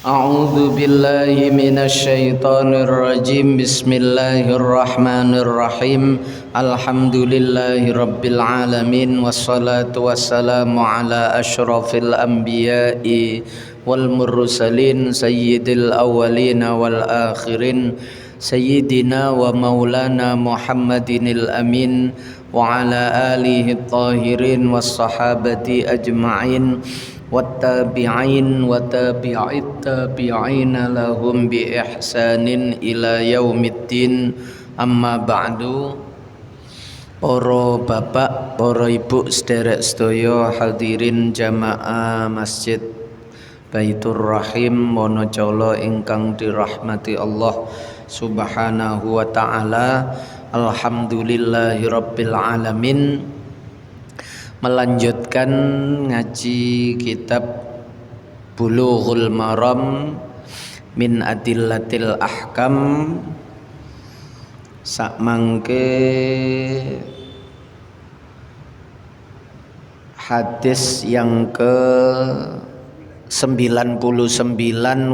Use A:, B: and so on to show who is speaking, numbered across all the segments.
A: A'udzu billahi minasy syaithanir rajim. Bismillahirrahmanirrahim. Alhamdulillahi rabbil alamin wassalatu wassalamu ala asyrafil anbiya'i wal mursalin sayyidil awwalin wal akhirin sayyidina wa maulana Muhammadinil amin wa ala alihi tahirin was sahabati ajma'in wattabi'in wa tabi'it tabi'ina lahum bi ihsanin ila yaumiddin. Amma ba'du. Para bapak, para ibu sederek sedaya hadirin jamaah Masjid Baitur Rahim Wonocolo ingkang dirahmati Allah Subhanahu wa taala. Alhamdulillahirabbil alamin. Melanjutkan ngaji kitab Bulughul Maram min Adillatil Ahkam. Sakmangke hadis yang ke 99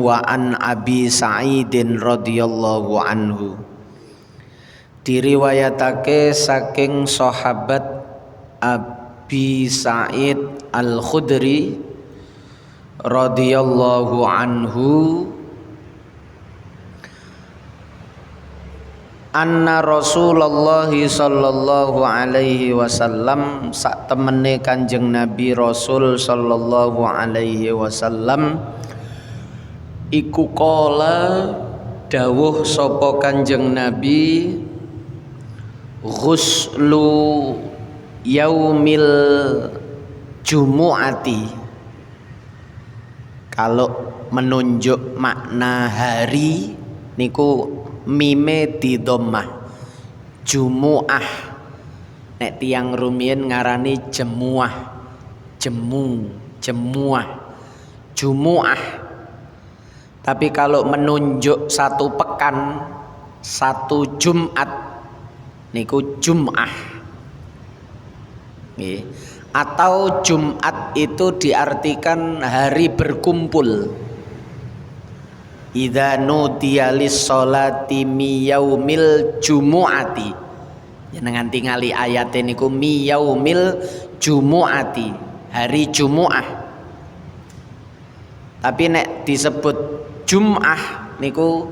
A: wa an Abi Sa'idin radhiyallahu anhu, diriwayatake saking sahabat Abi Sa'id Al-Khudri radhiyallahu anhu, anna Rasulullah sallallahu alaihi wasallam, sak temene Kanjeng Nabi Rasul sallallahu alaihi wasallam iku qala dawuh sapa Kanjeng Nabi, ghuslu yaumil jumu'ati. Kalau menunjuk makna hari niku mime di dhammah, jumu'ah. Nek tiyang rumiyin ngarani jemuah, jemuah, jumu'ah. Tapi kalau menunjuk satu pekan, satu Jumat niku jum'ah. Atau Jumat itu diartikan hari berkumpul. Idza nudiya lis-sholati mi yaumil jumu'ati. Jenengan tingali ayat niku mi yaumil jumu'ati, hari Jumu'ah. Tapi nek disebut Jum'ah niku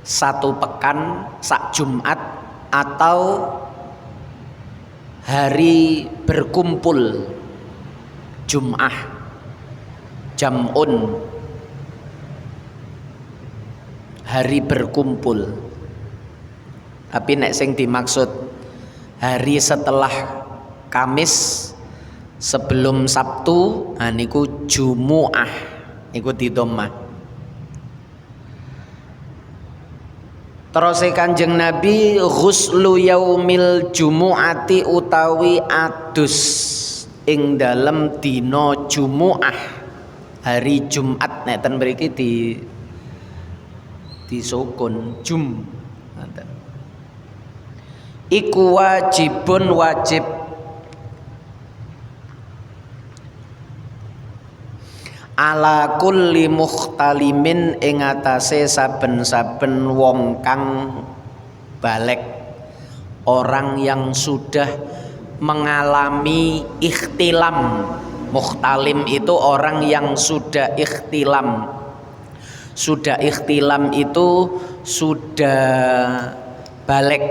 A: satu pekan sak Jumat atau hari berkumpul. Jum'ah jam'un, hari berkumpul. Tapi nek sing dimaksud hari setelah Kamis sebelum Sabtu, niku Jumu'ah, niku di dhammah. Terus Kanjeng Nabi, ghuslu yaumil jumu'ati utawi adus ing dalem dina Jumu'ah, hari Jumat. Nek ten mriki disukun jum. Iku wajibun, wajib ala kulli mukhtalimin ing atase saben-saben wong kang balek, orang yang sudah mengalami ikhtilam. Mukhtalim itu orang yang sudah ikhtilam. Sudah ikhtilam itu sudah balik.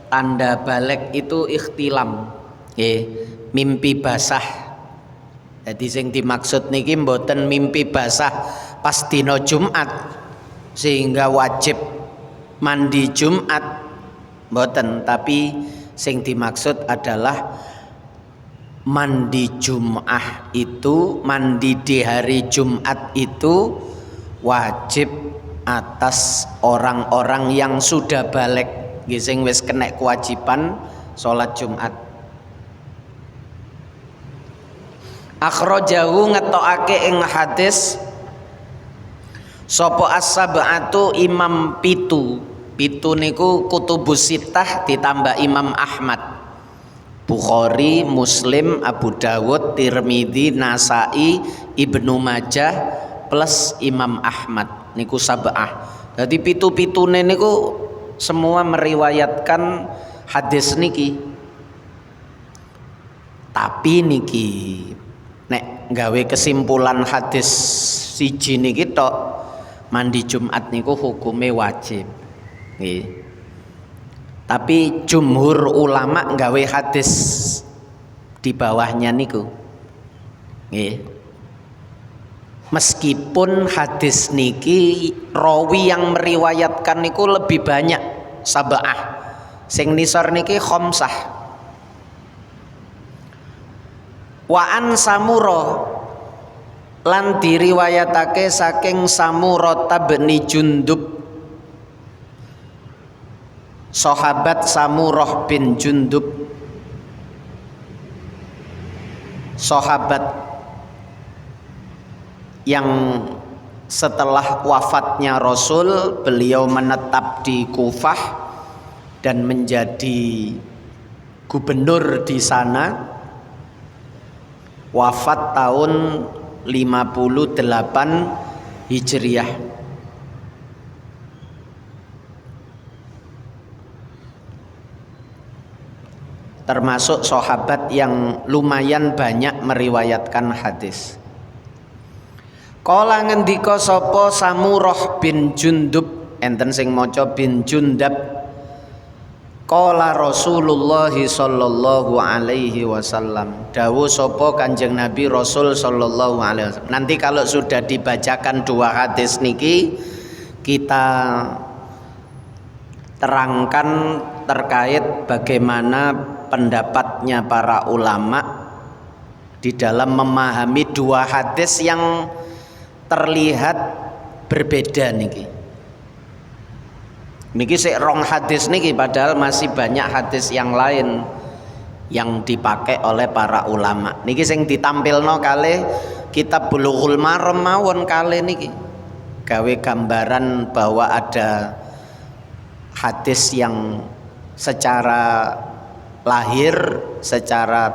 A: Tanda balik itu ikhtilam. Mimpi basah. Jadi sing dimaksud niki mboten mimpi basah pas dina Jumat sehingga wajib mandi Jumat, mboten. Tapi sing dimaksud adalah mandi Jum'ah itu, mandi di hari Jumat itu wajib atas orang-orang yang sudah balik, sing wis kena kewajiban salat Jumat. Akhrajahu ngetokake ing hadis sapa as-sab'atu imam pitu. Pitu niku kutubus sittah ditambah Imam Ahmad. Bukhari, Muslim, Abu Dawud, Tirmidzi, Nasai, Ibnu Majah, plus Imam Ahmad niku sab'ah. Dadi pitu-pitune niku semua meriwayatkan hadis niki. Tapi niki nek gawe kesimpulan hadis siji niki tok, mandi Jumat niku hukume wajib. Nggih. Tapi jumhur ulama gawe hadis di bawahnya niku. Nggih. Meskipun hadis niki rawi yang meriwayatkan niku lebih banyak sab'ah. Sing nisor niki khamsah. Wa an Samura lan diriwayatake saking Samurah bin Jundub. Sahabat Samurah bin Jundub, sahabat yang setelah wafatnya Rasul beliau menetap di Kufah dan menjadi gubernur di sana, wafat tahun 58 Hijriah. Termasuk sahabat yang lumayan banyak meriwayatkan hadis. Kala ngendika sapa Samurah bin Jundub, enten sing maca bin Jundab. Kala Rasulullah sallallahu alaihi wasallam, dawuh sapa Kanjeng Nabi Rasul sallallahu alaihi wasallam. Nanti kalau sudah dibacakan dua hadis niki, kita terangkan terkait bagaimana pendapatnya para ulama di dalam memahami dua hadis yang terlihat berbeda niki. Niki sik rong hadis niki, padahal masih banyak hadis yang lain yang dipakai oleh para ulama. Niki sing ditampilno kalih kitab Bulughul Maram mawon kalih niki. Gawe gambaran bahwa ada hadis yang secara lahir, secara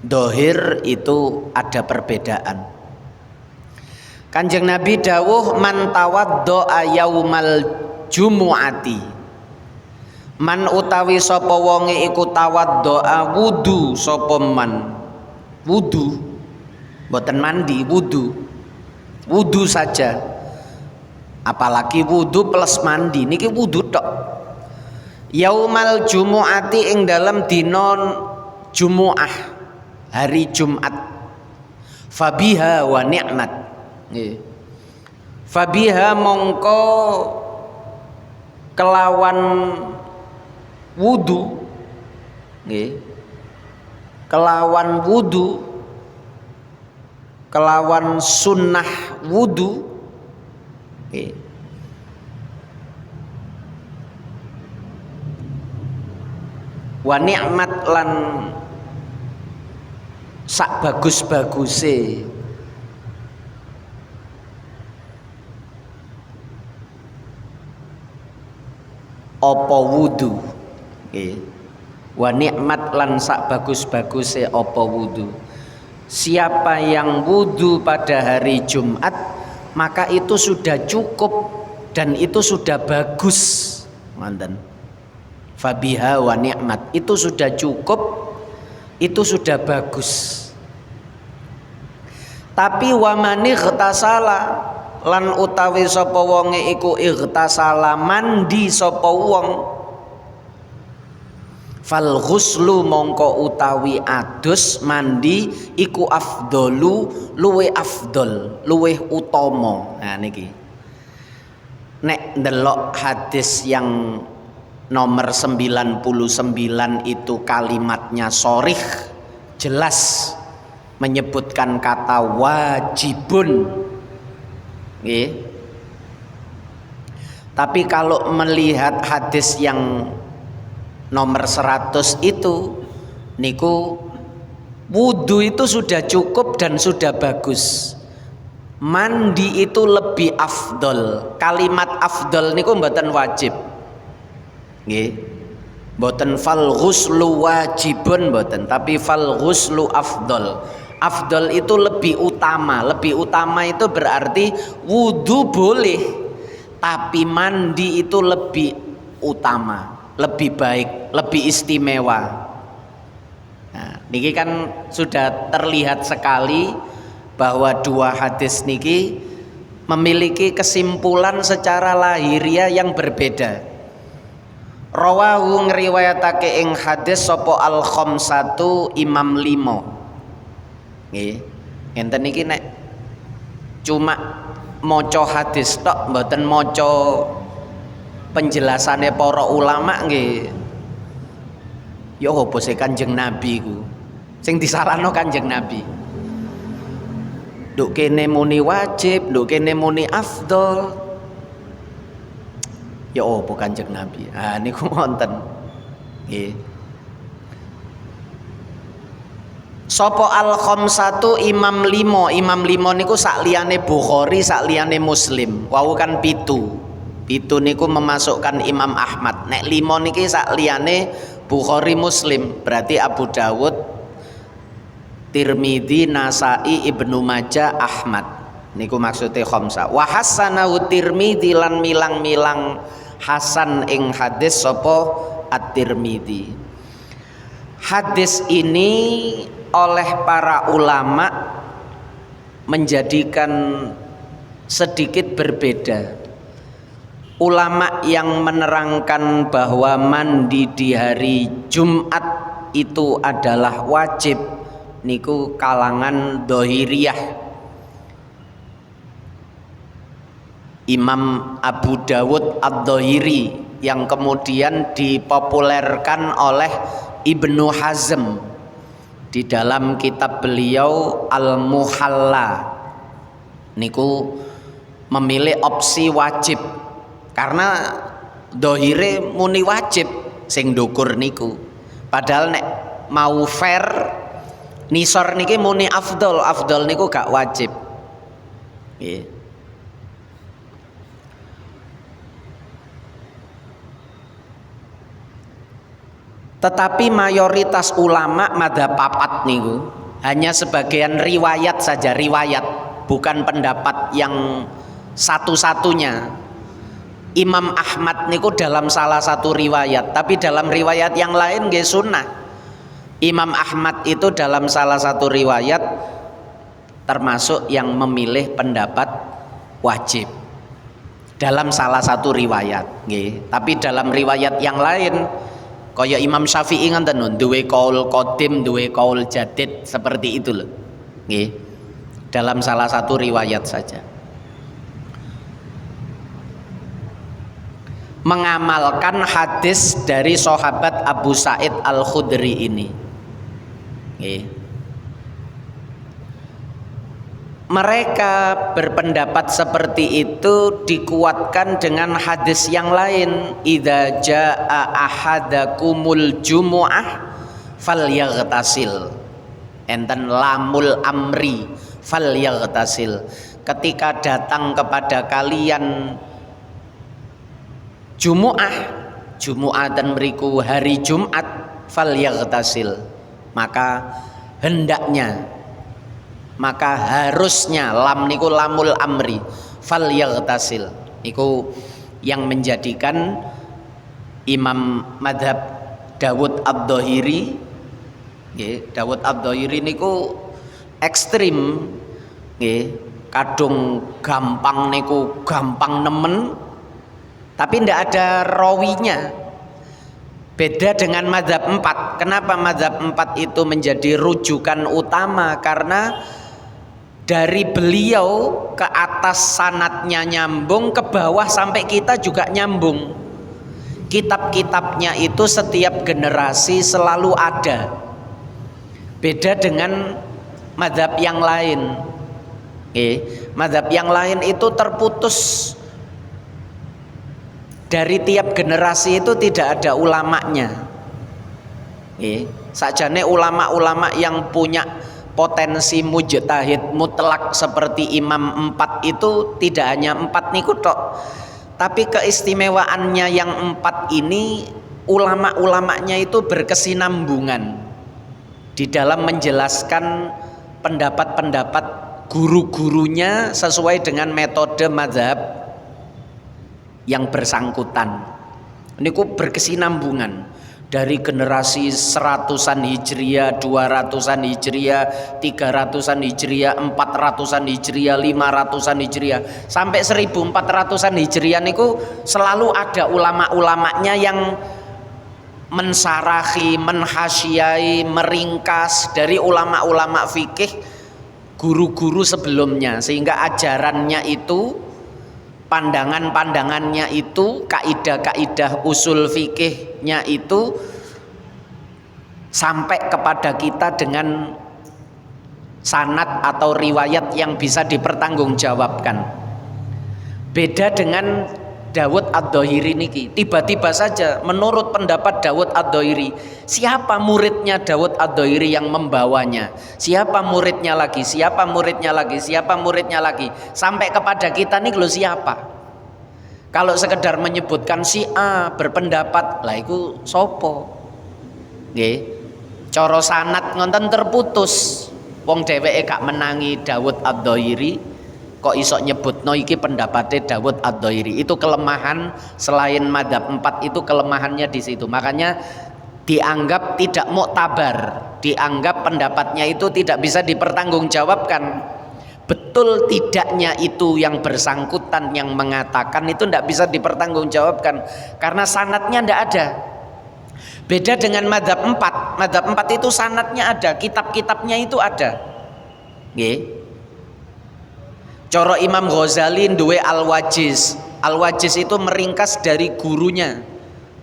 A: dohir itu ada perbedaan. Kanjeng Nabi dawuh man tawaddo'a yaumal jumu'ati, man utawi sapa wonge iku tawaddo'a wudu sapa man, wudu mboten mandi, wudu saja, apalagi wudu plus mandi niki wudu tok. Yaumal jumu'ati ing dalam dina Jumu'ah, hari Jumat. Fabiha wa ni'mat. Nggih. Fabiha mongko kelawan wudu, nggih. Kelawan wudu, kelawan sunnah wudu, nggih. Wa ni'mat lan sak bagus-baguse apa wudu, nggih. Wa ni'mat lan sak bagus-baguse apa wudu. Siapa yang wudu pada hari Jumat, maka itu sudah cukup dan itu sudah bagus, ngoten. Fabiha wa ni'mat, itu sudah cukup, itu sudah bagus. Tapi wa man ightasala lan utawi sapa wonge iku ightasala mandi sapa wong, fal ghuslu mongko utawi adus mandi iku afdalu, luwe afdol, luwe utama. Nah niki nek ndelok hadis yang nomor 99 itu kalimatnya shorih, jelas menyebutkan kata wajibun, nggih. Tapi kalau melihat hadis yang nomor 100 itu niku wudu itu sudah cukup dan sudah bagus. Mandi itu lebih afdol. Kalimat afdol niku mboten wajib. Nggih. Mboten fal ghuslu wajibun mboten, tapi fal ghuslu afdol. Afdol itu lebih utama. Lebih utama itu berarti wudu boleh, tapi mandi itu lebih utama, lebih baik, lebih istimewa. Nah, niki kan sudah terlihat sekali bahwa dua hadis niki memiliki kesimpulan secara lahiriah yang berbeda. Rawahu ngriwayatake ing hadis sapa al khamsatu imam limo. Nggih. Ngenten niki nek cuma maca hadis tok mboten maca penjelasane para ulama nggih. Ya apa sih Kanjeng Nabi ku? Sing disalahno Kanjeng Nabi. Nduk kene muni wajib, nduk kene muni afdol. Ya apa Kanjeng Nabi? Ah niku wonten. Nggih. Sapa al khamsatu imam limo. Imam limo niku sak liyane Bukhari, sak liyane Muslim. Wau kan pitu. Pitu niku memasukkan Imam Ahmad. Nek limo niki sak liyane Bukhari Muslim, berarti Abu Dawud, Tirmidzi, Nasai, Ibnu Majah, Ahmad. Niku maksudnya khamsah. Wa hasanahu Tirmidzi lan milang-milang hasan ing hadis sapa At-Tirmidzi. Hadis ini oleh para ulama menjadikan sedikit berbeda. Ulama yang menerangkan bahwa mandi di hari Jumat itu adalah wajib niku kalangan Dhahiriyah. Imam Abu Dawud Ad-Dhahiri yang kemudian dipopulerkan oleh Ibnu Hazm di dalam kitab beliau Al-Muhalla niku memilih opsi wajib. Karena dohire muni wajib sing ndukur niku. Padahal nek mau fair nisor niki muni afdol, afdol niku gak wajib. Nggih. Tetapi mayoritas ulama madzhab papat niku hanya sebagian riwayat saja, riwayat, bukan pendapat yang satu-satunya. Imam Ahmad niku dalam salah satu riwayat, tapi dalam riwayat yang lain nggih sunnah. Imam Ahmad itu dalam salah satu riwayat termasuk yang memilih pendapat wajib. Dalam salah satu riwayat, nggih. Tapi dalam riwayat yang lain kaya Imam Syafi'i ngoten duwe qaul qadim, duwe qaul jadid seperti itu loh. Nggih. Dalam salah satu riwayat saja. Mengamalkan hadis dari sahabat Abu Sa'id Al-Khudri ini. Mereka berpendapat seperti itu dikuatkan dengan hadis yang lain. Idza jaa ahadakumul jumu'ah falyaghtasil. Enten lamul amri falyaghtasil. Ketika datang kepada kalian Jumu'ah dan beriku hari Jumat falyaghtasil, maka hendaknya, maka harusnya, lam niku lamul amri, falyaghtasil niku yang menjadikan Imam Madhab Dawud Ad-Dhahiri, Dawud Ad-Dhahiri niku ekstrim, kadung gampang niku gampang nemen, tapi tidak ada rawinya. Beda dengan mazhab 4. Kenapa mazhab 4 itu menjadi rujukan utama? Karena dari beliau ke atas sanadnya nyambung, ke bawah sampai kita juga nyambung. Kitab-kitabnya itu setiap generasi selalu ada. Beda dengan mazhab yang lain. Mazhab yang lain itu terputus. Dari tiap generasi itu tidak ada ulamanya. Sakjane ulama-ulama yang punya potensi mujtahid mutlak seperti Imam 4 itu tidak hanya 4 niku tok. Tapi keistimewaannya yang 4 ini, ulama-ulamanya itu berkesinambungan di dalam menjelaskan pendapat-pendapat guru-gurunya sesuai dengan metode mazhab yang bersangkutan. Ini berkesinambungan dari generasi 100-an Hijriah, 200-an Hijriah, 300-an Hijriah, 400-an Hijriah, 500-an Hijriah sampai 1400-an Hijriah niku selalu ada ulama-ulamanya yang mensarahi, menhasyai, meringkas dari ulama-ulama fikih guru-guru sebelumnya, sehingga ajarannya itu, pandangan-pandangannya itu, kaidah-kaidah usul fikihnya itu sampai kepada kita dengan sanad atau riwayat yang bisa dipertanggungjawabkan. Beda dengan Dawud Ad-Dhahiri niki, tiba-tiba saja menurut pendapat Dawud Ad-Dhahiri, siapa muridnya Dawud Ad-Dhahiri yang membawanya, siapa muridnya lagi, siapa muridnya lagi, siapa muridnya lagi, sampai kepada kita nih lo siapa. Kalau sekedar menyebutkan si A berpendapat, lah iku sopo nggih, cara sanad ngonten terputus, wong dheweke gak menangi Dawud Ad-Dhahiri kok iso nyebutno iki pendapatnya Dawud Ad-Dhahiri. Itu kelemahan, selain madzhab 4 itu kelemahannya di situ. Makanya dianggap tidak muktabar, dianggap pendapatnya itu tidak bisa dipertanggungjawabkan. Betul tidaknya itu yang bersangkutan yang mengatakan itu tidak bisa dipertanggungjawabkan karena sanadnya tidak ada. Beda dengan madzhab 4. Madzhab 4 itu sanadnya ada, kitab-kitabnya itu ada. Nggih. Coro Imam Ghazali duwe Al-Wajiz. Al-Wajiz itu meringkas dari gurunya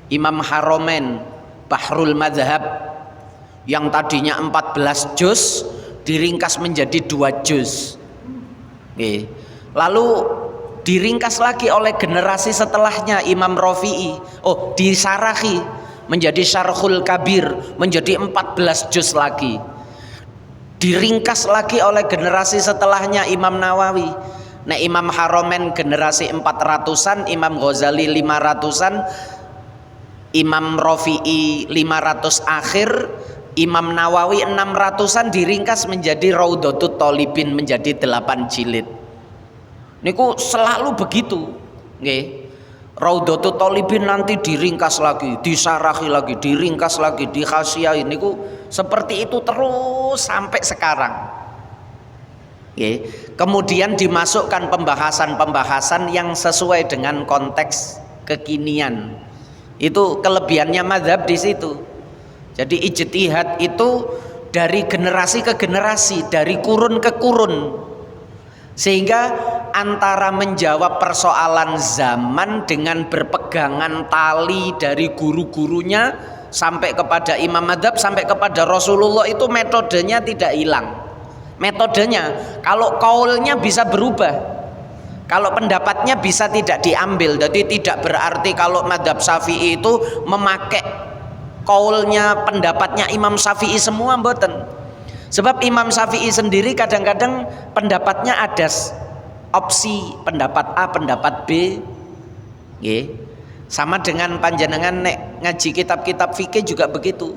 A: Imam Haromen Bahrul Madhab, yang tadinya 14 juz diringkas menjadi 2 juz. Lalu diringkas lagi oleh generasi setelahnya Imam Rafi'i, disarahi menjadi Syarhul Kabir menjadi 14 juz lagi. Diringkas lagi oleh generasi setelahnya Imam Nawawi. Nah, Imam Haromen generasi 400-an, Imam Ghazali 500-an, Imam Rafi'i 500 akhir, Imam Nawawi 600-an diringkas menjadi Raudhatut Thalibin menjadi 8 jilid. Niku selalu begitu, nggih. Raudhatut Thalibin nanti diringkas lagi, disarahi lagi, diringkas lagi, dihasyiai, niku seperti itu terus sampai sekarang. Kemudian dimasukkan pembahasan-pembahasan yang sesuai dengan konteks kekinian. Itu kelebihannya mazhab di situ. Jadi ijtihad itu dari generasi ke generasi, dari kurun ke kurun. Sehingga antara menjawab persoalan zaman dengan berpegangan tali dari guru-gurunya sampai kepada imam madzhab sampai kepada Rasulullah itu metodenya tidak hilang. Metodenya, kalau kaulnya bisa berubah, kalau pendapatnya bisa tidak diambil. Jadi tidak berarti kalau madzhab Syafi'i itu memakai kaulnya, pendapatnya Imam Syafi'i semua, mboten. Sebab Imam Syafi'i sendiri kadang-kadang pendapatnya ada opsi pendapat A, pendapat B. Sama dengan panjenengan nek ngaji kitab-kitab fikih juga begitu.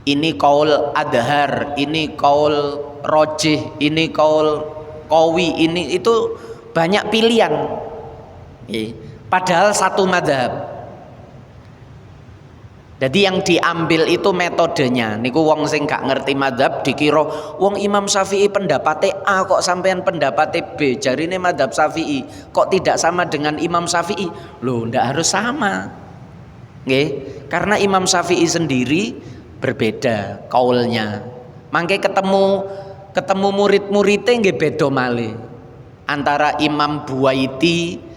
A: Ini kaul adhar, ini kaul rojih, ini kaul qawi, ini itu banyak pilihan. Padahal satu madzhab. Jadi yang diambil itu metodenya. Niku wong sing gak ngerti madzhab dikira wong Imam Syafi'i pendapatnya A kok sampean pendapatnya B. Jarine madzhab Syafi'i kok tidak sama dengan Imam Syafi'i. Loh, ndak harus sama. Nggih, karena Imam Syafi'i sendiri berbeda kaulnya. Mangke ketemu murid-muridnya nggih beda malih. Antara Imam Buwaiti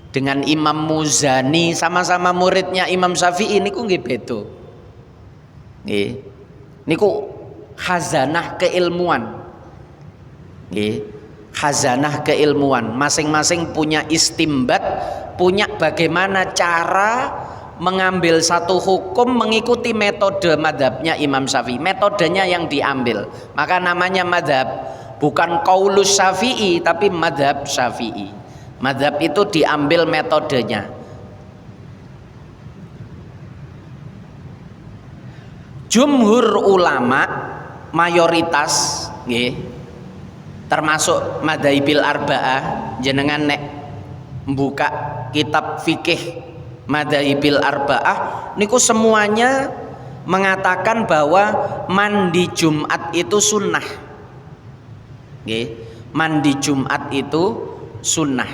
A: dengan Imam Muzani, sama-sama muridnya Imam Syafi'i niku nggih beda. Nggih. Niku khazanah keilmuan. Nggih. Khazanah keilmuan, masing-masing punya istimbat, punya bagaimana cara mengambil satu hukum mengikuti metode madhabnya Imam Syafi'i. Metodenya yang diambil. Maka namanya madhab, bukan qaulus Syafi'i tapi madhab Syafi'i. Madhab itu diambil metodenya. Jumhur ulama mayoritas nggih termasuk madzhabil arba'ah, jenengan nek buka kitab fikih madzhabil arba'ah niku semuanya mengatakan bahwa mandi Jumat itu sunnah. Nggih, mandi Jumat itu sunnah.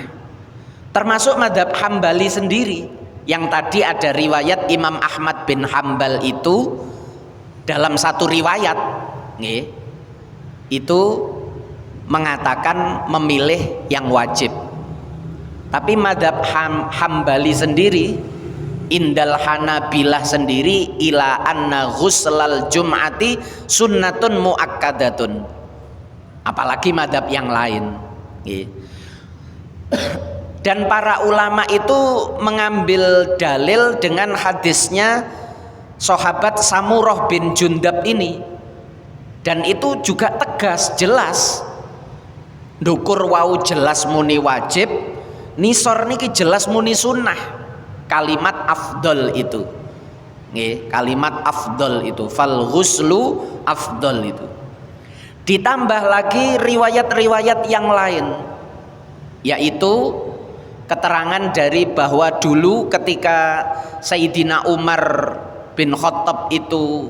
A: Termasuk madzhab Hambali sendiri yang tadi ada riwayat Imam Ahmad bin Hambal itu dalam satu riwayat nggih, itu mengatakan memilih yang wajib. Tapi madzhab Hambali sendiri, indal Hanabilah sendiri, ila anna ghuslal jum'ati sunnatun muakkadatun. Apalagi madzhab yang lain. Dan para ulama itu mengambil dalil dengan hadisnya sahabat Samurah bin Jundab ini, dan itu juga tegas, jelas. Ndukur wau jelas muni wajib, nisor niki jelas muni sunnah. Kalimat afdol itu, kalimat afdol itu, fal ghuslu afdol itu. Ditambah lagi riwayat-riwayat yang lain, yaitu keterangan dari bahwa dulu ketika Sayyidina Umar bin Khattab itu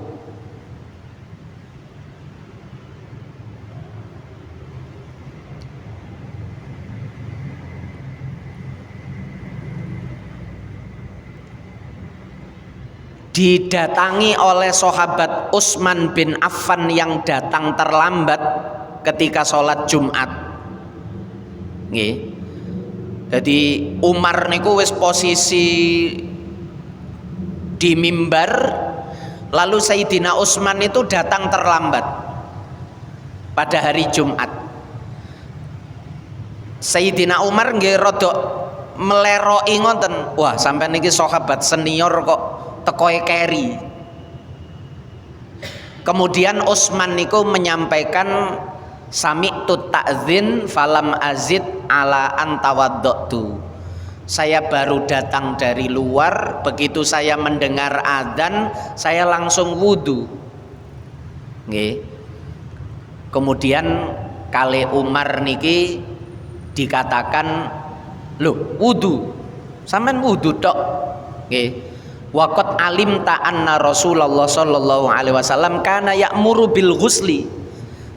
A: didatangi oleh sahabat Utsman bin Affan yang datang terlambat ketika sholat Jumat. Nggih. Jadi Umar niku wis posisi di mimbar, lalu Sayyidina Utsman itu datang terlambat pada hari Jumat. Sayyidina Umar nggih rada meleroki ngoten, wah sampai niki sahabat senior kok tekoe keri. Kemudian Utsman niku menyampaikan sami'tu ta'zin falam azid ala antawaddatu. Saya baru datang dari luar, begitu saya mendengar adzan saya langsung wudu. Nggih. Kemudian kali Umar niki dikatakan, "Loh, wudu. Sampean wudu tok." Nggih. Waqat alim ta'anna Rasulullah sallallahu alaihi wasallam kana ya'muru bil ghusli.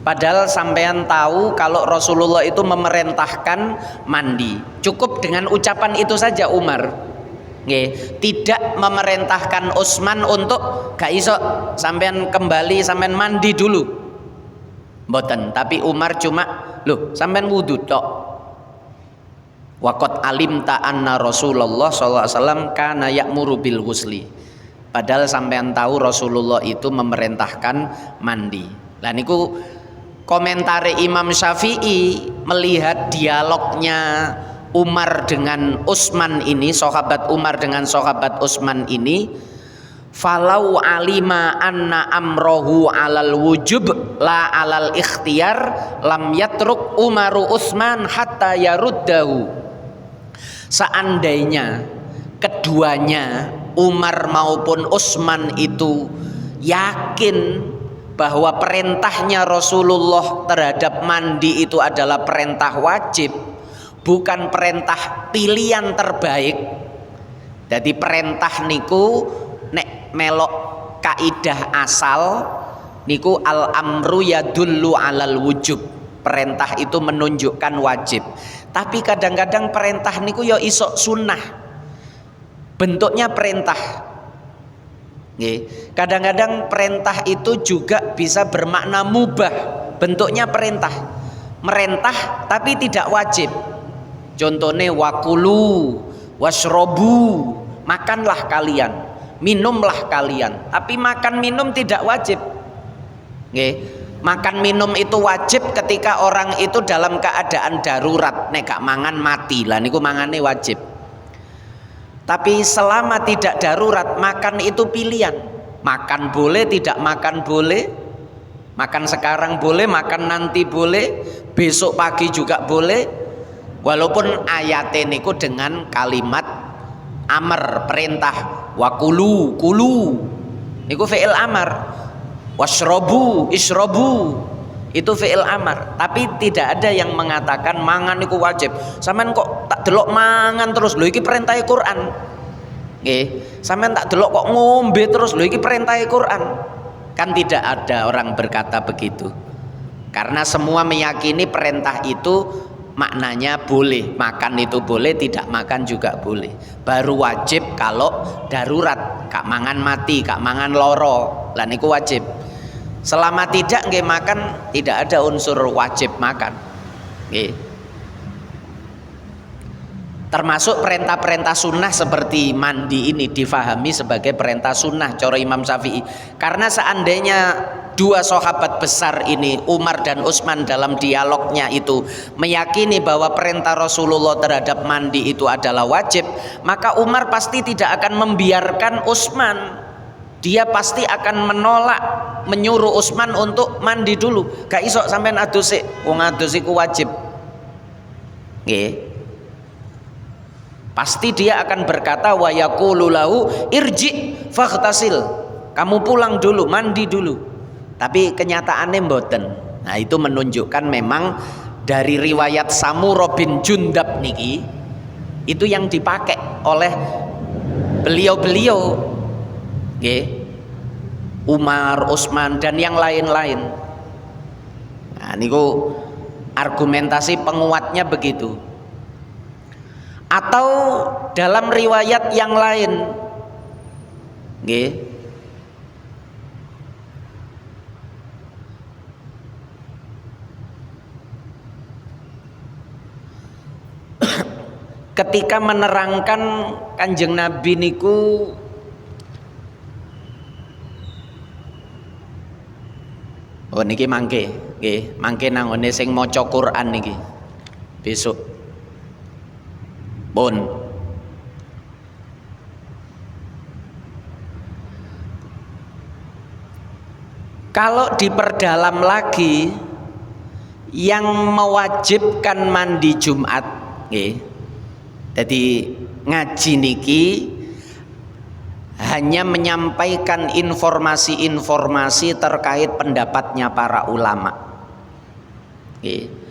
A: Padahal sampean tahu kalau Rasulullah itu memerintahkan mandi. Cukup dengan ucapan itu saja Umar. Nggih, tidak memerintahkan Utsman untuk gak iso sampean kembali sampean mandi dulu. Mboten, tapi Umar cuma, "Loh, sampean wudu tok." Waqat alimta anna Rasulullah sallallahu alaihi wasallam kana ya'muru bil ghusli. Padahal sampean tahu Rasulullah itu memerintahkan mandi. Lah niku komentari Imam Syafi'i melihat dialognya Umar dengan Utsman ini, sahabat Umar dengan sahabat Utsman ini, falau alima anna amrohu alal wujub la alal ikhtiyar lam yatruk Umaru Utsman hatta yaruddahu. Seandainya keduanya Umar maupun Utsman itu yakin bahwa perintahnya Rasulullah terhadap mandi itu adalah perintah wajib, bukan perintah pilihan terbaik. Jadi perintah niku nek melok kaidah asal niku al amru yadullu alal wujub. Perintah itu menunjukkan wajib. Tapi kadang-kadang perintah niku ya iso sunnah. Bentuknya perintah. Kadang-kadang perintah itu juga bisa bermakna mubah, bentuknya perintah, merintah tapi tidak wajib. Contohnya wakulu wasrobu, makanlah kalian, minumlah kalian, tapi makan minum tidak wajib. Makan minum itu wajib ketika orang itu dalam keadaan darurat, nek gak mangan mati, lah niku mangane wajib. Tapi selama tidak darurat, makan itu pilihan. Makan boleh, tidak makan boleh. Makan sekarang boleh, makan nanti boleh, besok pagi juga boleh. Walaupun ayatnya niku dengan kalimat amr, perintah. Wakulu, kulu. Niku fi'il amar. Washrobu, ishrobu itu fi'il amar, tapi tidak ada yang mengatakan mangan itu wajib. Sampean kok tak delok mangan terus, lho iki perintah Quran. Nggih, sampean tak delok kok ngombe terus, lho iki perintah Quran. Kan tidak ada orang berkata begitu. Karena semua meyakini perintah itu maknanya boleh, makan itu boleh, tidak makan juga boleh. Baru wajib kalau darurat, kak mangan mati, kak mangan loro, lah niku wajib. Selama tidak nggih makan, tidak ada unsur wajib makan. Nggih. Termasuk perintah-perintah sunnah seperti mandi ini difahami sebagai perintah sunnah cara Imam Syafi'i. Karena seandainya dua sahabat besar ini, Umar dan Utsman, dalam dialognya itu meyakini bahwa perintah Rasulullah terhadap mandi itu adalah wajib, maka Umar pasti tidak akan membiarkan Utsman. Dia pasti akan menolak, menyuruh Utsman untuk mandi dulu. Gak iso sampean adus sik, wong adus iku wajib. Nggih. Pasti dia akan berkata wa yaqulu lahu irji faghtasil. Kamu pulang dulu, mandi dulu. Tapi kenyataannya mboten. Nah, itu menunjukkan memang dari riwayat Samurah bin Jundab niki itu yang dipakai oleh beliau-beliau. Nggih. Umar, Utsman dan yang lain-lain. Nah, niku argumentasi penguatnya begitu. Atau dalam riwayat yang lain, nggih, ketika menerangkan Kanjeng Nabi niku oh niki mangke, nggih, mangke nang ngene sing maca Quran niki. Besok pun kalau diperdalam lagi yang mewajibkan mandi Jumat, nggih. Jadi ngaji niki hanya menyampaikan informasi-informasi terkait pendapatnya para ulama. Nggih.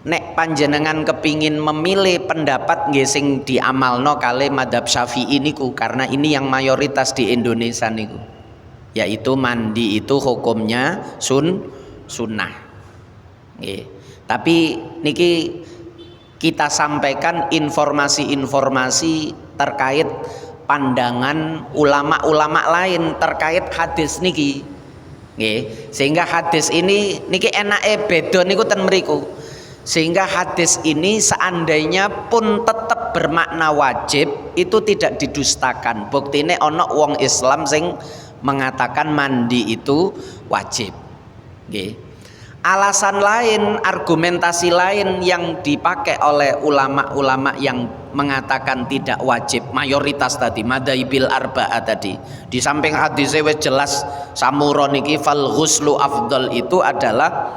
A: Nek panjenengan kepingin memilih pendapat nggih sing diamalno kalih madzhab Syafi'i niku, karena ini yang mayoritas di Indonesia niku, yaitu mandi itu hukumnya sunnah. Nggih. Tapi niki kita sampaikan informasi-informasi terkait pandangan ulama-ulama lain terkait hadis niki. Nggih. Sehingga hadis ini niki enake beda niku ten mriku. Sehingga hadis ini seandainya pun tetap bermakna wajib, itu tidak didustakan. Buktine ono wong Islam sing mengatakan mandi itu wajib. Nggih. Alasan lain, argumentasi lain yang dipakai oleh ulama-ulama yang mengatakan tidak wajib, mayoritas tadi madzhabil arba'ah tadi. Di samping hadisnya wis jelas Samurah niki fal ghuslu afdal, itu adalah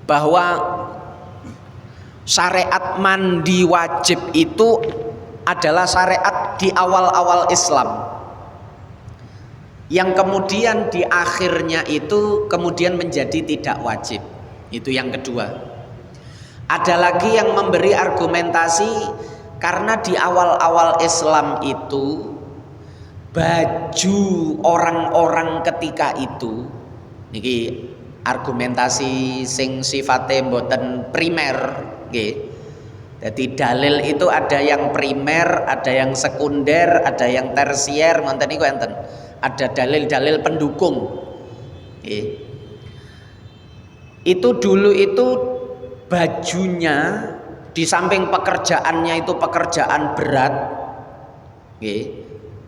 A: bahwa syariat mandi wajib itu adalah syariat di awal-awal Islam, yang kemudian di akhirnya itu kemudian menjadi tidak wajib. Itu yang kedua. Ada lagi yang memberi argumentasi karena di awal-awal Islam itu baju orang-orang ketika itu niki argumentasi sing sifatnya mboten primer, nggih. Jadi dalil itu ada yang primer, ada yang sekunder, ada yang tersier, ngoten niku enten. Ada dalil-dalil pendukung. Nggih. Itu dulu itu bajunya di samping pekerjaannya itu pekerjaan berat, nggih.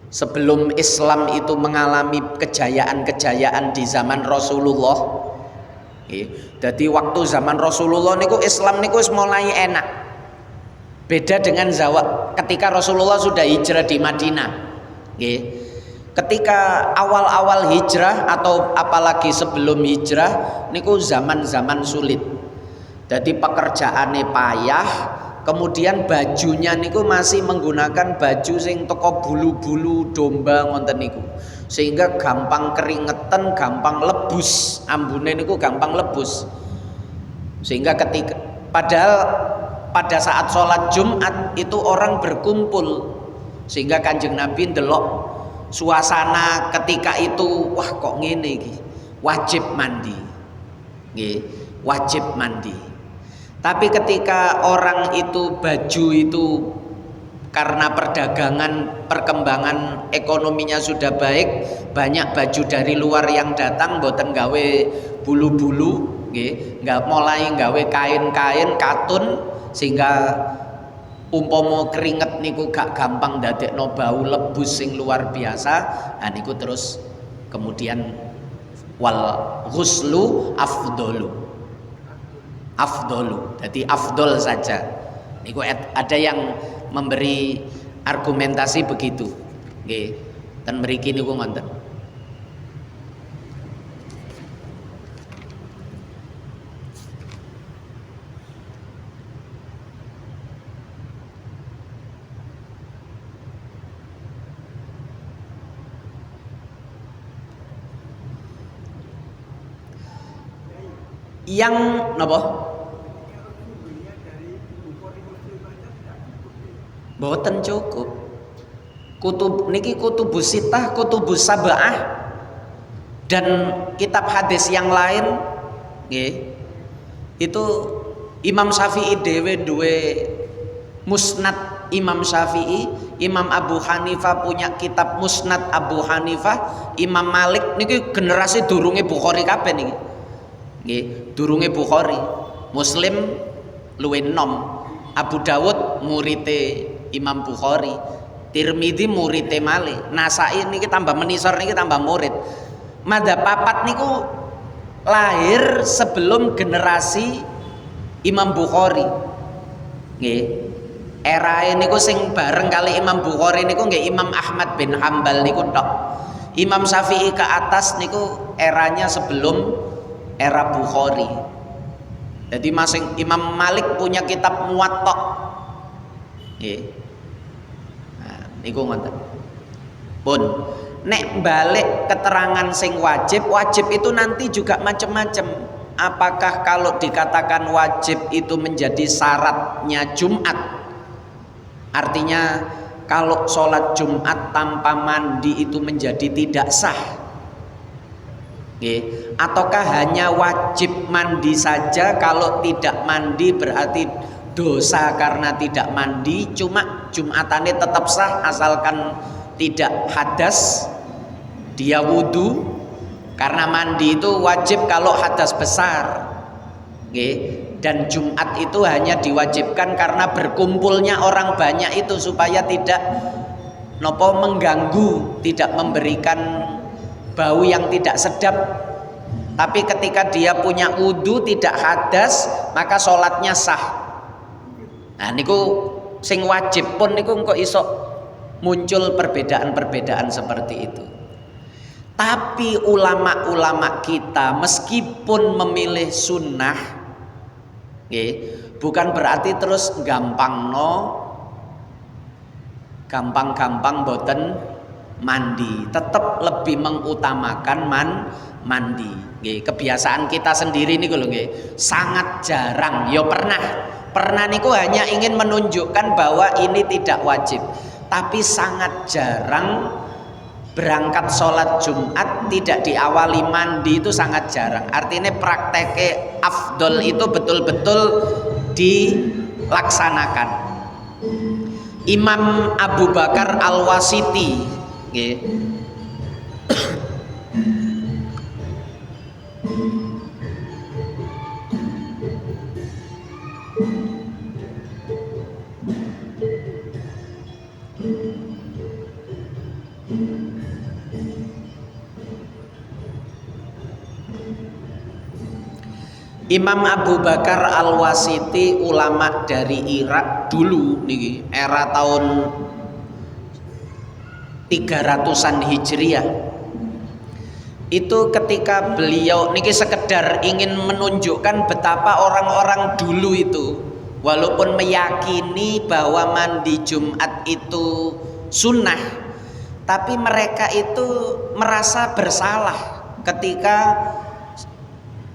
A: Sebelum Islam itu mengalami kejayaan-kejayaan di zaman Rasulullah. Jadi waktu zaman Rasulullah niku Islam niku wis mulai enak. Beda dengan ketika Rasulullah sudah hijrah di Madinah. Ketika awal-awal hijrah atau apalagi sebelum hijrah niku zaman-zaman sulit. Jadi pekerjaannya payah, kemudian bajunya niku masih menggunakan baju sing teko bulu-bulu domba ngoten niku. sehingga gampang keringetan, gampang lebus, ambune niku gampang lebus. Sehingga ketika padahal pada saat sholat Jumat itu orang berkumpul, sehingga Kanjeng Nabi ndelok suasana ketika itu, wah kok ngene iki, wajib mandi. Nggih, wajib mandi. Tapi ketika orang itu baju itu karena perdagangan, perkembangan ekonominya sudah baik, banyak baju dari luar yang datang mboten gawe bulu-bulu, nggih, nggak mulai gawe kain-kain katun, sehingga umpama keringet niku gak gampang dadekno bau lebus sing luar biasa. Nah niku terus kemudian wal ghuslu afdolu, jadi afdol saja. Niku ada yang memberi argumentasi begitu, nggih. Dan mriki niku ngoten. Yang napa? Boten cukup. Kutub niki kutubus sitah, kutubus sab'ah, dan kitab hadis yang lain, nggih. Itu Imam Syafi'i dhewe duwe Musnad Imam Syafi'i, Imam Abu Hanifah punya kitab Musnad Abu Hanifah, Imam Malik niki generasi durunge Bukhari kabeh niki. Nggih, durunge Bukhari. Muslim luwih enom. Abu Dawud murite Imam Bukhari, Tirmidzi murite malih, Nasai niki tambah menisor niki tambah murid. Madzhab papat niku lahir sebelum generasi Imam Bukhari. Nggih. Erae niku sing bareng kali Imam Bukhari niku nggih Imam Ahmad bin Hambal niku tok. Imam Syafi'i ke atas niku eranya sebelum era Bukhari. Jadi masing Imam Malik punya kitab Muwatta. Nggih. Nah, niku ngoten. Pun nek balik keterangan sing wajib, wajib itu nanti juga macam-macam. Apakah kalau dikatakan wajib itu menjadi syaratnya Jumat? Artinya kalau sholat Jumat tanpa mandi itu menjadi tidak sah. Ataukah hanya wajib mandi saja, kalau tidak mandi berarti dosa karena tidak mandi, cuma Jumatannya tetap sah asalkan tidak hadas, dia wudu. Karena mandi itu wajib kalau hadas besar, dan Jumat itu hanya diwajibkan karena berkumpulnya orang banyak itu supaya tidak nopo mengganggu, tidak memberikan bau yang tidak sedap. Tapi ketika dia punya wudu tidak hadas, maka sholatnya sah. Nah niku sing wajib pun niku kok iso muncul perbedaan-perbedaan seperti itu. Tapi ulama-ulama kita meskipun memilih sunnah, bukan berarti terus gampang boten mandi, tetap lebih mengutamakan mandi. Kebiasaan kita sendiri nih kalau sangat jarang. Yo pernah niku hanya ingin menunjukkan bahwa ini tidak wajib, tapi sangat jarang berangkat sholat Jumat tidak diawali mandi, itu sangat jarang. Artinya prakteknya afdol itu betul-betul dilaksanakan. Imam Abu Bakar Al-Wasiti, Imam Abu Bakar Al-Wasiti ulama dari Irak dulu niki, era tahun 300-an Hijriah. Itu ketika beliau niki sekedar ingin menunjukkan betapa orang-orang dulu itu walaupun meyakini bahwa mandi Jumat itu sunnah, tapi mereka itu merasa bersalah ketika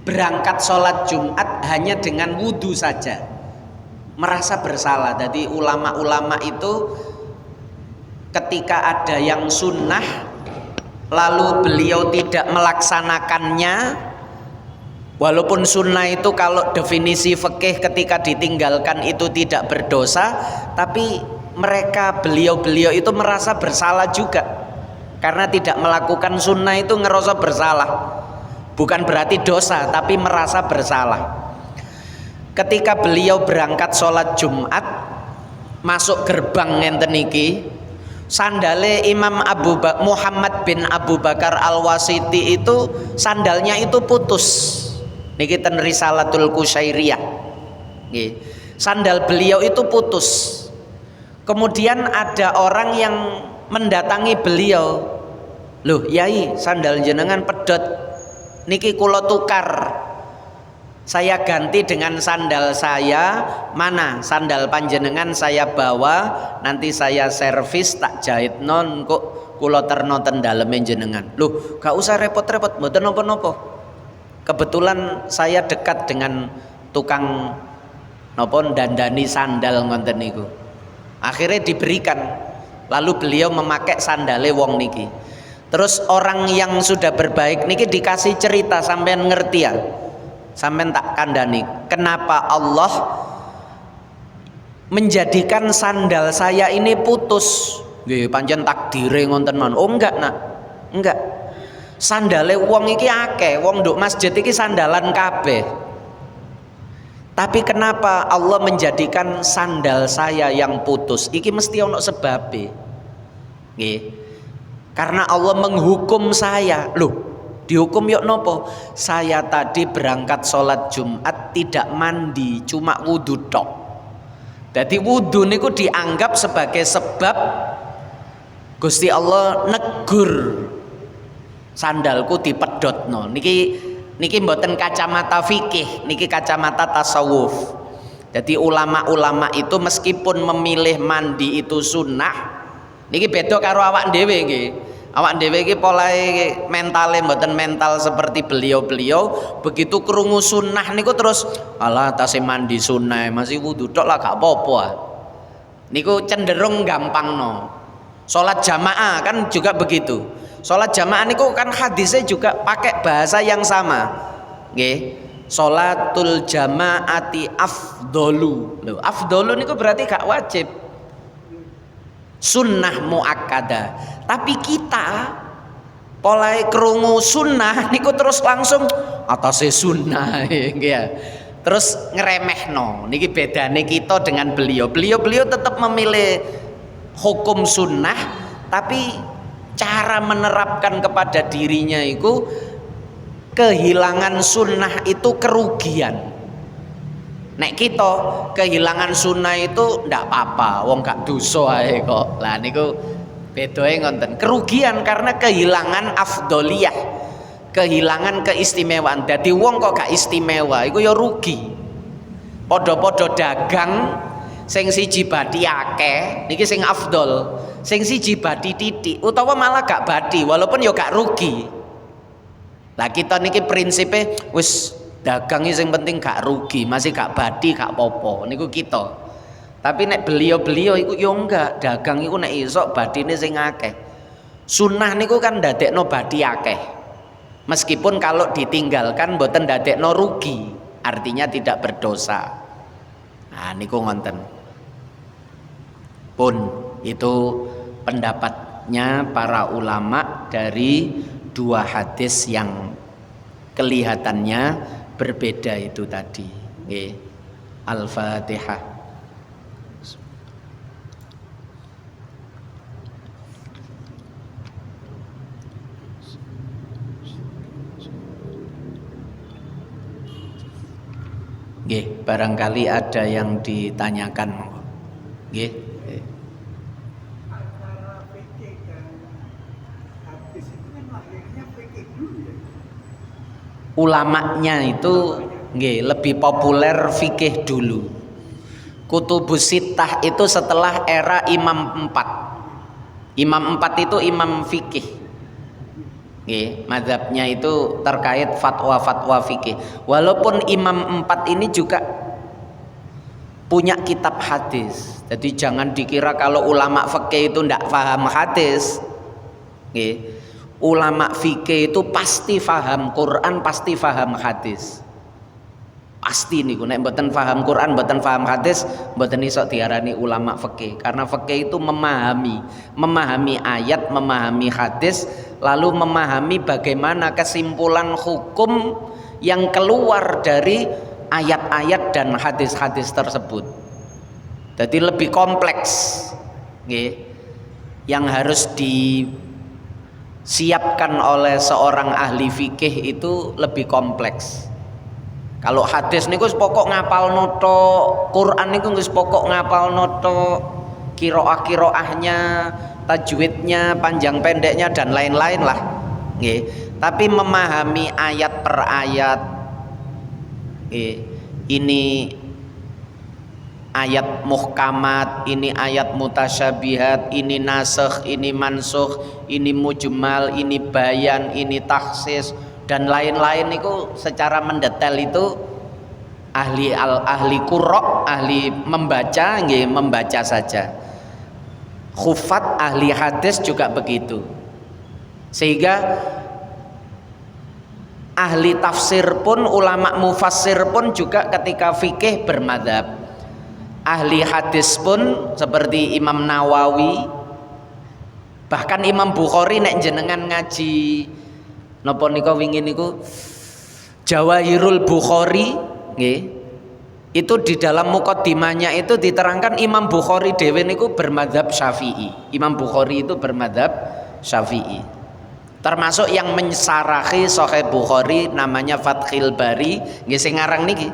A: berangkat sholat Jumat hanya dengan wudhu saja, merasa bersalah. Jadi ulama-ulama itu ketika ada yang sunnah lalu beliau tidak melaksanakannya, walaupun sunnah itu kalau definisi fikih ketika ditinggalkan itu tidak berdosa, tapi beliau itu merasa bersalah juga karena tidak melakukan sunnah itu ngerasa bersalah. Bukan berarti dosa, tapi merasa bersalah. Ketika beliau berangkat sholat Jumat, masuk gerbang ngenten iki, sandale Imam Muhammad bin Abu Bakar Al-Wasiti itu sandalnya itu putus. Niki ten Risalatul Qusyairiyah. Nggih. Sandal beliau itu putus. Kemudian ada orang yang mendatangi beliau. Loh, Yai, sandal jenengan pedot. Niki kula tukar, saya ganti dengan sandal saya. Mana sandal panjenengan saya bawa, nanti saya servis tak jahit non kok kula terno ten daleme jenengan. Loh, gak usah repot-repot, mboten napa-napa. Kebetulan saya dekat dengan tukang napa dandani sandal ngoten niku. Akhirnya diberikan, lalu beliau memakai sandale wong niki. Terus orang yang sudah berbaik niki dikasih cerita, sampean ngerti ya, sampean tak kandani kenapa Allah menjadikan sandal saya ini putus. Nggih, pancen takdire ngonten man. Oh enggak nak, enggak. Sandale wong iki akeh, wong nduk masjid iki sandalan kabeh. Tapi kenapa Allah menjadikan sandal saya yang putus? Iki mesti ono sebabe. Nggih. Karena Allah menghukum saya. Loh, dihukum yuk nopo? Saya tadi berangkat sholat Jumat tidak mandi, cuma wudhu tok. Jadi wudhu niku dianggap sebagai sebab Gusti Allah negur sandalku dipedhotno. Niki mboten kacamata fikih, niki kacamata tasawuf. Jadi ulama-ulama itu meskipun memilih mandi itu sunnah, niki beda karo awak dhewe nggih. Awak dhewe iki polahe mentale mboten mental seperti beliau-beliau. Begitu krungu sunnah niku terus alah tasih mandi sunnah masih wudu tok lah gak apa-apa. Niku cenderung gampangno. Salat jamaah kan juga begitu. Salat jamaah niku kan hadisnya juga pakai bahasa yang sama. Nggih. Salatul jamaati afdolu. Lho, afdolu niku berarti gak wajib. Sunnah muakkada. Tapi kita polai krungu sunnah niku terus langsung atase sunnah ya. Terus ngeremehno. Niki bedane kita dengan beliau. Beliau tetap memilih hukum sunnah, tapi cara menerapkan kepada dirinya itu kehilangan sunnah itu kerugian. Nek kita kehilangan sunnah itu ndak apa-apa, wong gak dosa ae kok. Lah niku bedoe ngonten. Kerugian karena kehilangan afdoliyah, kehilangan keistimewaan. Dadi wong kok gak istimewa, iku ya rugi. Podo-podo dagang, sing siji bati akeh, niki sing afdol. Sing siji bati titik, utawa malah gak bati, walaupun ya gak rugi. Lah kita niki prinsipe wis dagang sing penting gak rugi, masih gak bati gak popo niku kita. Tapi nek beliau iku yo enggak, dagang iku nek iso badine sing akeh. Sunnah niku kan ndadekno bati akeh. Meskipun kalau ditinggalkan mboten ndadekno rugi, artinya tidak berdosa. Nah niku ngonten. Pun itu pendapatnya para ulama dari dua hadis yang kelihatannya berbeda itu tadi. Nggih. Al-Fatihah. Nggih, barangkali ada yang ditanyakan. Nggih. Ulamanya itu nggih lebih populer fikih dulu. Kutubus Sittah itu setelah era Imam 4. Imam 4 itu imam fikih. Mazhabnya itu terkait fatwa-fatwa fikih. Walaupun imam 4 ini juga punya kitab hadis. Jadi jangan dikira kalau ulama fikih itu ndak paham hadis. Ulama fikih itu pasti paham Quran, pasti paham hadis. Pasti niku nek mboten paham Quran, mboten paham hadis, mboten iso diarani ulama fikih. Karena fikih itu memahami ayat, memahami hadis, lalu memahami bagaimana kesimpulan hukum yang keluar dari ayat-ayat dan hadis-hadis tersebut. Jadi lebih kompleks, yang harus disiapkan oleh seorang ahli fikih itu lebih kompleks. Kalau hadis niku pokok ngapal noto, Quran niku wis pokok ngapal noto, kiroahnya, tajwidnya, panjang pendeknya dan lain-lain lah. Tapi memahami ayat per ayat, ini ayat muhkamat, ini ayat mutasyabihat, ini nasikh, ini mansukh, ini mujmal, ini bayan, ini takhsis dan lain-lain itu secara mendetail itu ahli qurra, ahli membaca, membaca saja. Khufat ahli hadis juga begitu. Sehingga ahli tafsir pun, ulama mufassir pun juga ketika fikih bermadzhab. Ahli hadis pun seperti Imam Nawawi, bahkan Imam Bukhari nek jenengan ngaji napa nika wingi niku Jawahirul Bukhari nggih, itu di dalam muqaddimahnya itu diterangkan Imam Bukhari dhewe niku bermadzhab Syafi'i. Imam Bukhari itu bermadzhab Syafi'i. Termasuk yang menyarahi Sahih Bukhari namanya Fathil Bari nggih, sing ngarang niki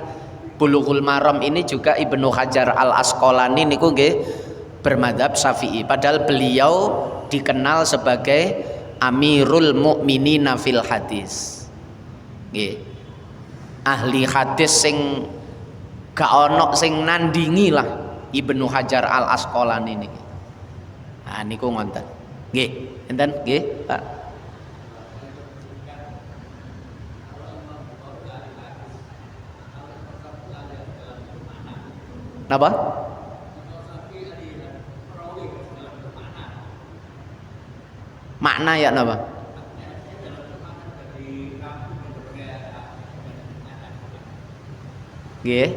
A: Bulughul Maram ini juga Ibnu Hajar Al Asqalani niku nggih bermadzhab Syafi'i. Padahal beliau dikenal sebagai Amirul Mukminina fil hadis. Ahli hadis sing gak ono sing nandingi lah Ibnu Hajar Al Asqalani niki. Nah niku ngonten. Nggih, enten nggih, Pak. Napa? Makna ya napa? Nggih.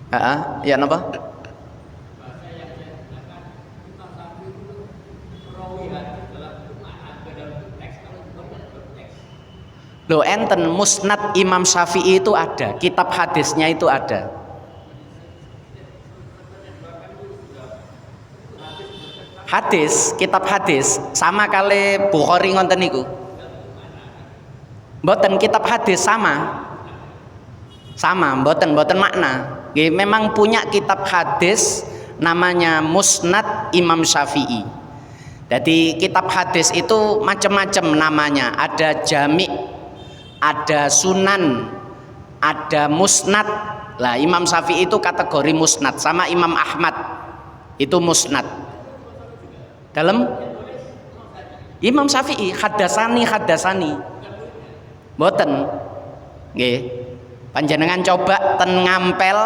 A: Heeh, ya napa? Loh enten Musnad Imam Syafi'i itu ada, kitab hadisnya itu ada. Hadis, kitab hadis sama kali Bukhari ngonten niku. Mboten kitab hadis sama, mboten makna. Memang punya kitab hadis namanya Musnad Imam Syafi'i. Jadi kitab hadis itu macam-macam namanya, ada jami', ada sunan, ada musnad. Lah Imam Syafi'i itu kategori musnad, sama Imam Ahmad itu musnad. Dalam Imam Syafi'i hadasani mboten nggih, panjenengan coba ten ngampel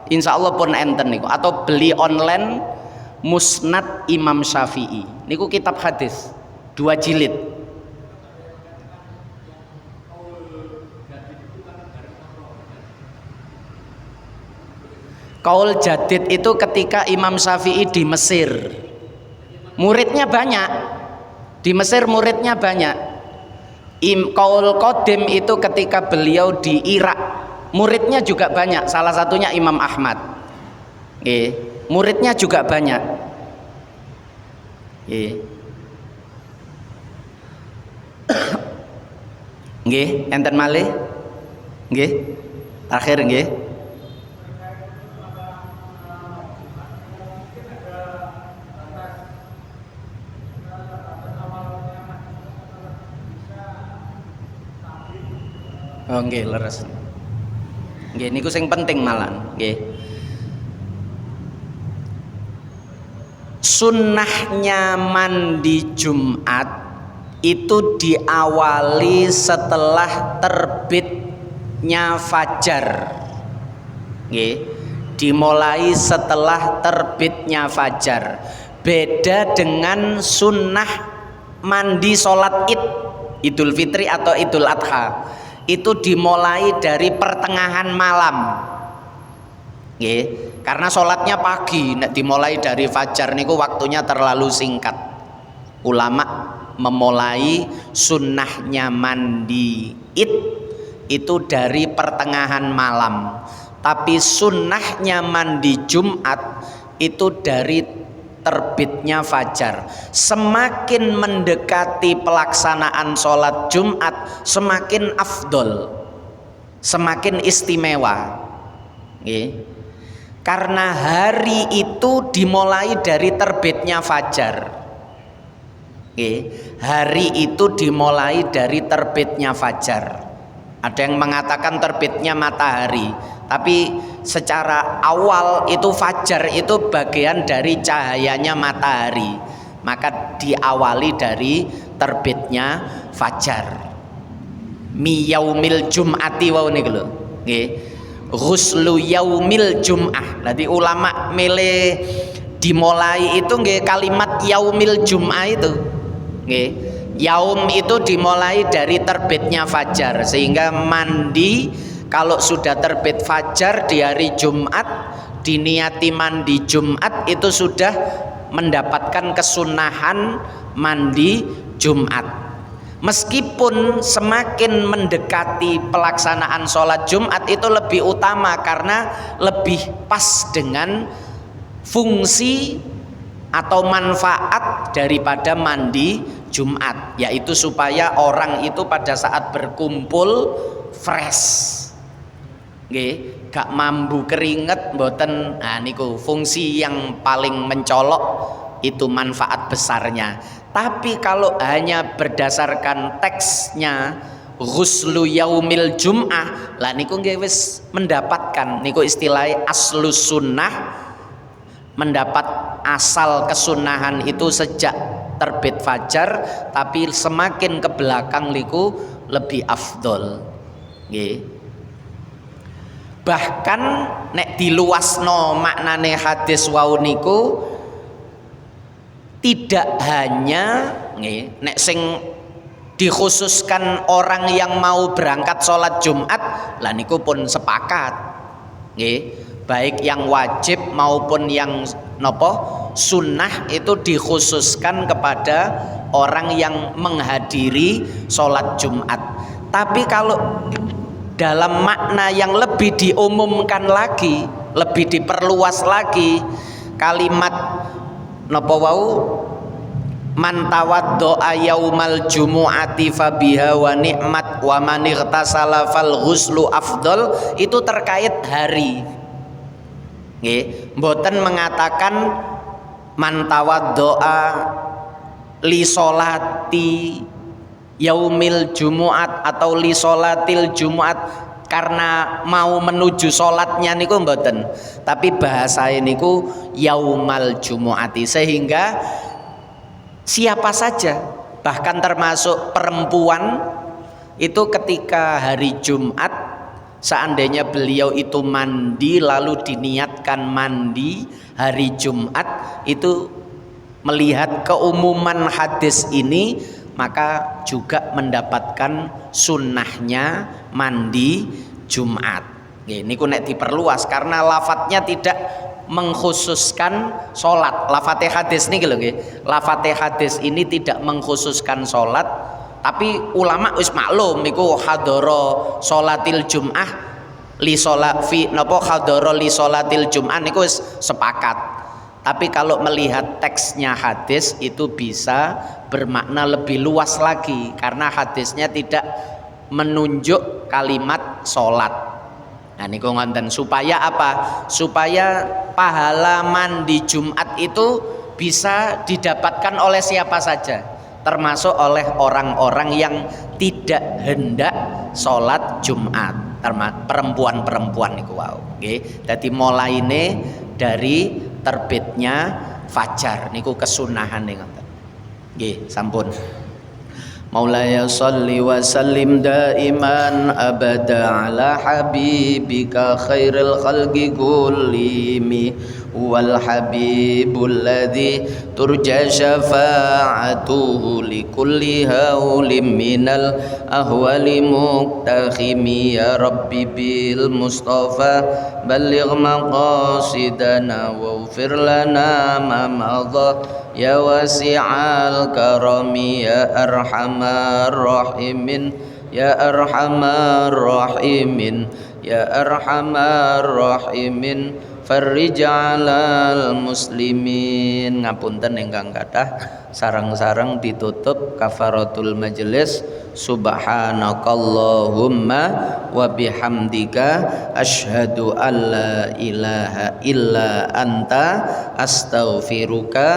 A: insyaallah pun enten niku, atau beli online Musnad Imam Syafi'i niku kitab hadis 2 jilid. Qaul jadid itu ketika Imam Syafi'i di Mesir, muridnya banyak di Mesir, muridnya banyak. Qaul qadim itu ketika beliau di Irak, muridnya juga banyak, salah satunya Imam Ahmad. Muridnya juga banyak. Nggih, enten malih. Nggih. Akhir nggih. Oh nggih, leres. Nggih niku sing penting malah nggih. Sunnahnya mandi Jumat itu diawali setelah terbitnya fajar. Nggih, dimulai setelah terbitnya fajar. Beda dengan sunnah mandi sholat id, Idul Fitri atau Idul Adha. Itu dimulai dari pertengahan malam. Nggih, karena sholatnya pagi, nek dimulai dari fajar niku waktunya terlalu singkat. Ulama memulai sunnahnya mandi id itu dari pertengahan malam, tapi sunnahnya mandi Jumat itu dari terbitnya fajar. Semakin mendekati pelaksanaan sholat Jumat semakin afdol, semakin istimewa. Karena hari itu dimulai dari terbitnya fajar. Hari itu dimulai dari terbitnya fajar. Ada yang mengatakan terbitnya matahari, tapi secara awal itu fajar itu bagian dari cahayanya matahari, maka diawali dari terbitnya fajar. Mi yaumil jum'ati wau niku lho. Nggih. Ghuslu yaumil jum'ah. Jadi ulama milih dimulai itu nggih kalimat yaumil jum'ah itu. Nggih. Yaum itu dimulai dari terbitnya fajar, sehingga mandi kalau sudah terbit fajar di hari Jumat, diniati mandi Jumat itu sudah mendapatkan kesunahan mandi Jumat. Meskipun semakin mendekati pelaksanaan sholat Jumat itu lebih utama karena lebih pas dengan fungsi atau manfaat daripada mandi Jumat, yaitu supaya orang itu pada saat berkumpul fresh. Nggih, gak mambu keringet mboten. Nah niku fungsi yang paling mencolok, itu manfaat besarnya. Tapi kalau hanya berdasarkan teksnya ghuslu yaumil jum'ah, lah niku nggih wis mendapatkan niku istilahnya aslus sunnah, mendapat asal kesunahan itu sejak terbit fajar, tapi semakin ke belakang niku lebih afdol. Nggih. Bahkan nek diluasno maknane hadis wau niku tidak hanya nggih, nek sing dikhususkan orang yang mau berangkat sholat Jumat, lah niku pun sepakat. Nggih. Baik yang wajib maupun yang nopo sunnah itu dikhususkan kepada orang yang menghadiri sholat Jumat. Tapi kalau dalam makna yang lebih diumumkan lagi, lebih diperluas lagi, kalimat nopo wau man tawaddo'a yaumal jumu'ati fabiha wa ni'mat wa man ightasala fal ghuslu afdol, itu terkait hari. Nggih, mboten mengatakan man tawaddo'a li sholati yaumil jumu'at atau li sholatil jumu'at karena mau menuju sholatnya niku mboten, tapi bahasa niku yaumal jumu'ati, sehingga siapa saja bahkan termasuk perempuan itu ketika hari Jumat seandainya beliau itu mandi lalu diniatkan mandi hari Jumat, itu melihat keumuman hadis ini maka juga mendapatkan sunnahnya mandi Jumat. Ini nek diperluas karena lafadznya tidak mengkhususkan sholat. Lafadz hadis nih gitu, lafadz hadis ini tidak mengkhususkan sholat, tapi ulama wis maklum niku hadoro sholatil jum'ah li sholat fi nopo hadoro li sholatil jum'ah niku wis sepakat. Tapi kalau melihat teksnya hadis itu bisa bermakna lebih luas lagi karena hadisnya tidak menunjuk kalimat sholat. Nah niku ngonten supaya apa? Supaya pahala mandi Jumat itu bisa didapatkan oleh siapa saja, termasuk oleh orang-orang yang tidak hendak sholat Jumat. perempuan-perempuan niku wau nggih. Dadi mulaine dari terbitnya fajar niku kesunahane ngoten. Nggih, sampun. Maulaya salli wa sallim daiman abada ala habibika khairil khalqi kullimi wal habibul ladzi turja syafa'atuhu likulli haulim minal ahwali muqtakhimi ya rabbi bil mustafa balligh maqasidana waghfir lana ma madha ya wasi'al karami ya arhamar rahimin ya arhamar rahimin ya arhamar rahimin farrij 'alal muslimin. Ngapunten ingkang kathah sareng-sareng ditutup kafaratul majelis. Subhanakallahumma wa bihamdika asyhadu an la ilaha illa anta astaghfiruka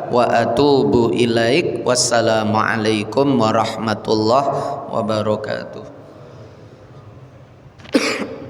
A: wa atubu ilaik. Wassalamualaikum warahmatullahi wabarakatuh.